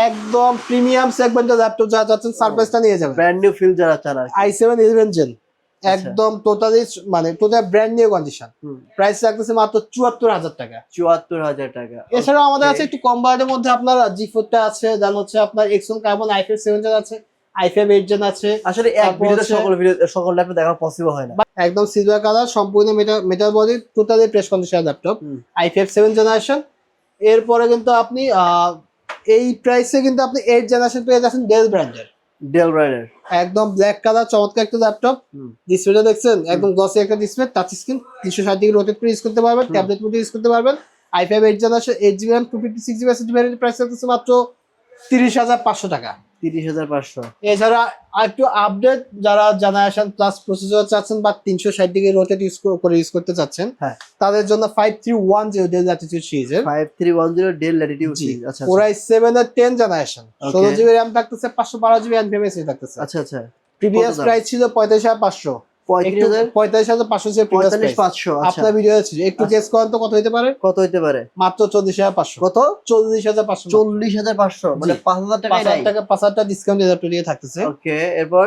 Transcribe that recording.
একদম প্রিমিয়াম সেগমেন্টের ল্যাপটপ যারা চাচ্ছেন সারপ্রাইজটা নিয়ে যাবেন। ব্র্যান্ড নিউ ফিল যারা চান আর কি। i7 11 জেন একদম টোটালি মানে total brand new condition. Price রাখতেছে মাত্র 74,000 টাকা। 74,000 টাকা। এছাড়াও আমাদের আছে একটু কম বাজেটের মধ্যে আপনার G4 টা আছে, দেন হচ্ছে আপনার Exxon Carbon i5 7 জেন আছে, i5 8 জেন আছে। আসলে এক ভিডিওতে সকল ল্যাপটপ দেখা পসিবল হয় না। একদম সিলভার কালার, সম্পূর্ণ metal body, totally fresh condition laptop, i5 7 generation. এরপরে কিন্তু আপনি এই প্রাইসে কিন্তু আপনি 8 জেনারেশন পেয়ে যাচ্ছেন ডেল ব্র্যান্ডের। একদম ব্ল্যাক কালার, চমৎকার একটা ল্যাপটপ। ডিসপ্লেটা দেখছেন একদম গ্লসি একটা display, touch screen, 360 degree rotate করে ইউজ করতে পারবেন, ট্যাবলেট মোডে ইউজ করতে পারবেন। i5 8 generation 8GB RAM 256GB SSD variant, price হচ্ছে মাত্র 30,500 টাকা। 30,500। এছাড়া আরেকটু আপডেট যারা জেনারেশন প্লাস প্রসেসর চাচ্ছেন বা 360 ডিগ্রি রোটেট ইউজ করতে চাচ্ছেন, তাদের জন্য 5310 ডেল ল্যাটিটিউড সিরিজের 5310 ডেল ল্যাটিটিউড সিরিজ। আচ্ছা, Core i7 এর 10 জেনারেশন, 16GB RAM থাকতেছে, 512GB NVMe থাকতেছে। আচ্ছা আচ্ছা। প্রিভিয়াস প্রাইস ছিল 45,500। 45,500 ছিল প্রিভিয়াস প্রাইস। 45,500। আচ্ছা, আপনার ভিডিও ছিল একটু গেস করেন তো কত হতে পারে? কত হতে পারে? মাত্র 40,500। কত? 40,500। 40,500 মানে 5,000 টাকা। 5,000 টাকা 5,000 টাকা ডিসকাউন্ট ল্যাপটপ দিয়ে থাকতেছে। ওকে, এরপর